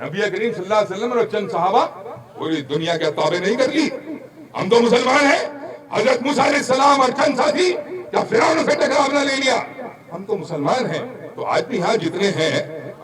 نبی کریم صلی اللہ علیہ وسلم اور چند صحابہ پوری دنیا کے توبے نہیں کر لی. ہم تو مسلمان ہیں. حضرت موسیٰ علیہ السلام اور چند ساتھی کیا فرعون سے ٹکراو نہ لے لیا؟ ہم تو مسلمان ہیں. تو آج بھی یہاں جتنے ہیں،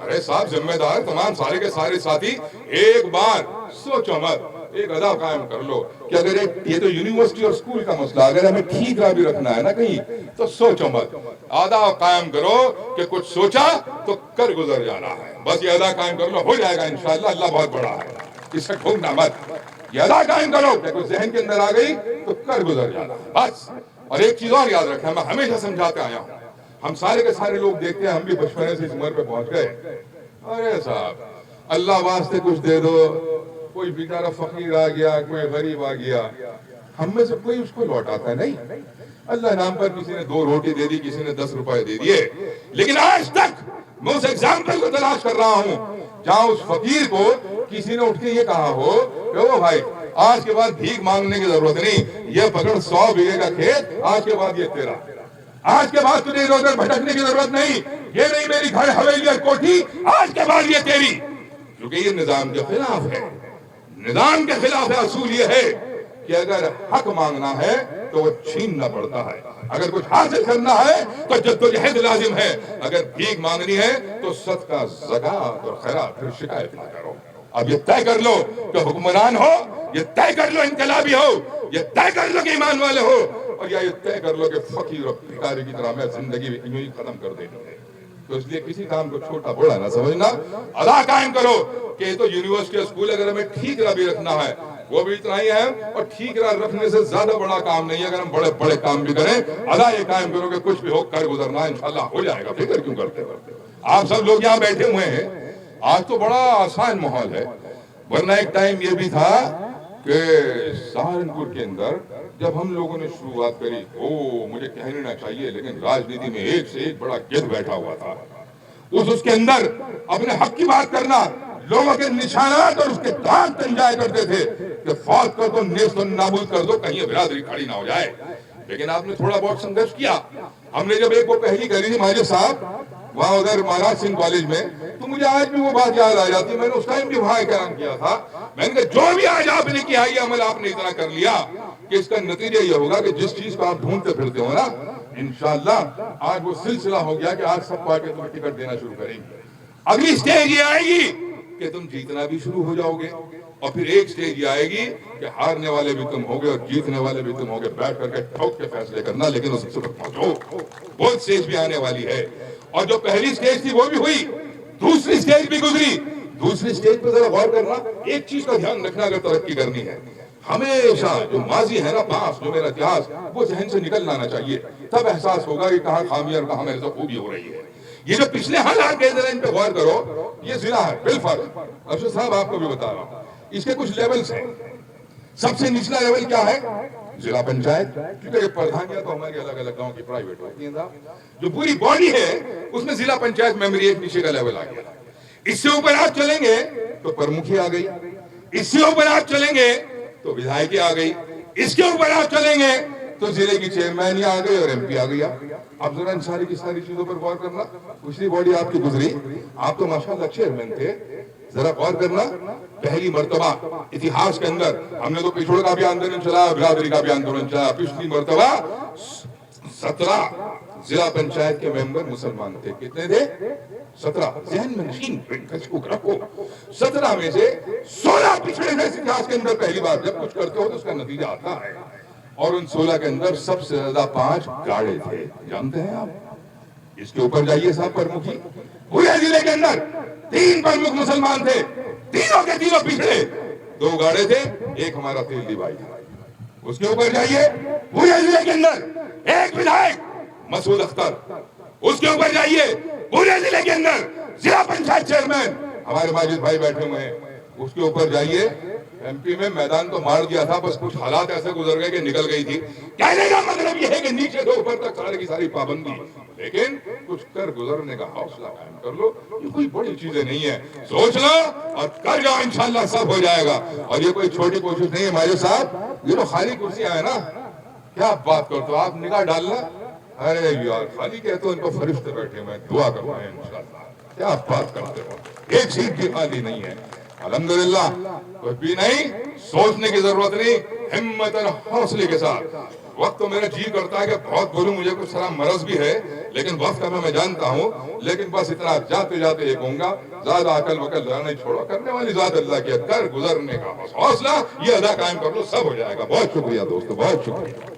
ارے صاحب ذمہ دار تمام سارے کے سارے ساتھی، ایک بار سوچو مت، ایک ادا قائم کر لو کہ اگر یہ تو یونیورسٹی اور اسکول کا مسئلہ، اگر ہمیں ٹھیک راہ بھی رکھنا ہے نا کہیں، تو سوچو مت، ادا قائم کرو کہ کچھ سوچا تو کر گزر جانا ہے. بس یہ ادا قائم کر لو، ہو جائے گا انشاءاللہ. اللہ بہت بڑا ہے، اس سے ٹھوکنا مت. یہ ادا قائم کرو کہ کچھ ذہن کے اندر آ گئی تو کر گزر جانا ہے بس. اور ایک چیز اور یاد رکھیں، میں ہمیشہ سمجھاتے آیا ہوں، ہم سارے کے سارے لوگ دیکھتے ہیں، ہم بھی بچپنے سے اس عمر پہ پہنچ گئے. ارے صاحب اللہ واسطے کچھ دے دو، کوئی بیچارہ فقیر آ گیا، کوئی غریب آ گیا، ہم میں سے کوئی اس کو لوٹاتا نہیں. اللہ نام پر کسی نے 2 روٹی دے دی، کسی نے 10 روپے دے دیے، لیکن آج تک میں اس ایگزامپل کو تلاش کر رہا ہوں جہاں اس فقیر کو کسی نے اٹھ کے یہ کہا ہو کہ او بھائی آج کے بعد بھیک مانگنے کی ضرورت نہیں، یہ پکڑ 100 بیگھے کا کھیت، آج کے بعد یہ تیرا، آج کے بعد تجھے ادھر ادھر بھٹکنے کی ضرورت نہیں، یہ نہیں میری گھر حویلی اور کوٹھی، آج کے بعد یہ تیری. کیونکہ یہ نظام کے خلاف ہے. نظام کے خلاف ہے. اصول یہ ہے کہ اگر حق مانگنا ہے تو وہ چھیننا پڑتا ہے، اگر کچھ حاصل کرنا ہے تو جدوجہد لازم ہے، اگر بھیک مانگنی ہے تو صدقہ، زکوٰۃ اور خیرات، پھر شکایت نہ کرو. اب یہ طے کر لو کہ حکمران ہو، یہ طے کر لو انقلابی ہو، یہ طے کر لو کہ ایمان والے ہو، اور یا یہ طے کر لو کہ فقیر اور بھکاری کی طرح میں زندگی یوں ہی ختم کر دینی ہے. تو اس لیے کسی کام کو چھوٹا بڑا نہ سمجھنا، ادا قائم کرو کہ یہ تو یونیورسٹی اسکول، اگر ہمیں ٹھیک راہ بھی رکھنا ہے وہ بھی اتنا ہی ہے، اور ٹھیک راہ رکھنے سے زیادہ بڑا کام نہیں ہے. اگر ہم بڑے بڑے کام بھی کریں، ادا یہ قائم کرو کہ کچھ بھی ہو کر گزرنا ہے، انشاءاللہ ہو جائے گا. فکر کیوں کرتے ہو؟ آپ سب لوگ یہاں بیٹھے ہوئے ہیں، آج تو بڑا آسان ماحول ہے، ورنہ ایک ٹائم یہ بھی تھا کہ سہارنپور کے اندر جب ہم لوگوں نے شروعات کری، مجھے کہنا چاہیے لیکن راجنیتی میں ایک سے ایک بڑا گدھ بیٹھا ہوا تھا. اس کے اندر اپنے حق کی بات کرنا، لوگوں کے نشانات اور اس کے دانت تنجائے کرتے تھے کہ فوت کر دو، نیست و نابود کر دو، کہیں برادری کھڑی نہ ہو جائے. لیکن آپ نے تھوڑا بہت سنگرش کیا. ہم نے جب ایک وہ پہلی کری تھی ماجد صاحب وہاں ادھر مہاراج سنگھ کالج میں، تو مجھے آج بھی وہ بات یاد آ جاتی. میں نے اس ٹائم بھی وہاں اعلان کیا تھا، میں نے کہا جو بھی آج آپ نے کیا یہ عمل آپ نے اتنا کر لیا کہ اس کا نتیجہ یہ ہوگا کہ جس چیز کو آپ ڈھونڈتے پھرتے ہو نا، انشاءاللہ آج وہ سلسلہ ہو گیا کہ آج سب کو آگے تمہیں ٹکٹ دینا شروع کریں گے. اگلی سٹیج یہ آئے گی کہ تم جیتنا بھی شروع ہو جاؤ گے، اور پھر ایک سٹیج یہ آئے گی کہ ہارنے والے بھی تم ہوگے اور جیتنے والے بھی تم ہوگے. بیٹھ کر کے ٹھوک کے فیصلے کرنا، لیکن اس سے پہنچو. وہ سٹیج بھی آنے والی ہے، اور جو پہلی سٹیج تھی وہ بھی ہوئی، دوسری سٹیج بھی گزری. دوسری سٹیج پہ ذرا غور کرنا، ایک چیز کا دھیان رکھنا اگر ترقی کرنی ہے، ہمیشہ جو ماضی ہے نا، پاس جو میرا اتہاس، وہ ذہن سے نکل لانا چاہیے. تب احساس ہوگا کہ کہاں خامی اور کہاں میرے سے خوبی ہو رہی ہے. یہ جو پچھلے حالات کے ذرا ان پہ غور کرو، یہ ضلع ہے بالفرض. ارشد صاحب آپ کو بھی بتا رہا ہوں، اس کے کچھ لیولز ہیں. سب سے نچلا لیول کیا ہے؟ ضلع پنچایت. کیونکہ یہ پردھانیاں تو ہماری الگ الگ گاؤں کی پرائیویٹ ہوتی ہیں. جو پوری باڈی ہے اس میں ضلع پنچایت ممبری ایک نیچے کا لیول آ گیا. اس سے اوپر آپ چلیں گے تو پرمکھی آ گئی، اس سے اوپر آپ چلیں گے تو ودھائکی آ گئی، اس کے اوپر آپ چلیں گے تو ضلع کی چیئرمین آ گئی اور ایم پی آ گیا. اب ذرا ان ساری کی ساری چیزوں پر غور کرنا. پچھلی باڈی آپ کی گزری، آپ تو ماشاءاللہ چیئرمین تھے. ذرا غور کرنا، پہلی مرتبہ اتہاس کے اندر ہم نے تو پچھوڑ کا بھی آندولن چلایا، برادری کا بھی آندولن چلایا. پچھلی مرتبہ 17 ضلع پنچایت کے ممبر مسلمان تھے. کتنے تھے؟ 17. ذہن میں نشین رکھو، 17 میں سے 16 پچھڑے تھے. اتہاس کے اندر پہلی بار جب کچھ کرتے ہو تو اس کا نتیجہ آتا ہے. اور ان 16 کے اندر سب سے زیادہ 5 گاڑے تھے. جانتے ہیں آپ؟ اس کے اوپر جائیے صاحب پرمکھی. پورے ضلع کے اندر 3 پرمکھ مسلمان تھے، تینوں کے تینوں پچھڑے. 2 گاڑے تھے، ایک ہمارا تیلی بھائی تھا. اس کے اوپر جائیے، پورے ضلع کے اندر 1 ودھائک مسعود اختر. اس کے اوپر جائیے، پورے ضلع کے اندر ضلع پنچایت چیئرمین ہمارے ماجد بھائی بیٹھے ہوئے ہیں. اس کے اوپر جائیے، ایم پی میں میدان تو مار دیا تھا، بس کچھ حالات ایسے گزر گئے کہ نکل گئی تھی. کہنے کا مطلب یہ ہے کہ نیچے سے اوپر تک سارے کی ساری پابندی، لیکن کچھ کر گزرنے کا حوصلہ قائم کر لو. یہ کوئی بڑی چیزیں نہیں ہے، سوچ لو اور کر جاؤ، انشاءاللہ سب ہو جائے گا. اور یہ کوئی چھوٹی کوشش نہیں ہے ماجد صاحب. یہ تو خالی کرسیاں ہیں نا، کیا بات کرتے ہو آپ؟ نگاہ ڈالنا، ارے یار خالی کہتے ہو، ان کو فرشتے بیٹھے ہوئے ہیں، دعا کروا ہے انشاءاللہ. کیا بات کرتے ہو، ایک سیٹ بھی خالی نہیں ہے. الحمدللہ کچھ بھی نہیں، سوچنے کی ضرورت نہیں، ہمت اور حوصلے کے ساتھ. وقت تو میرا جی کرتا ہے کہ بہت بولوں، مجھے کچھ سارا مرض بھی ہے، لیکن وقت کا میں جانتا ہوں. لیکن بس اتنا جاتے جاتے یہ کہوں گا، زیادہ عقل وقل نہیں چھوڑو، کرنے والی ذات اللہ کی ہے، کر گزرنے کا بس حوصلہ یہ ادا قائم کر لو، سب ہو جائے گا. بہت شکریہ دوستو، بہت شکریہ.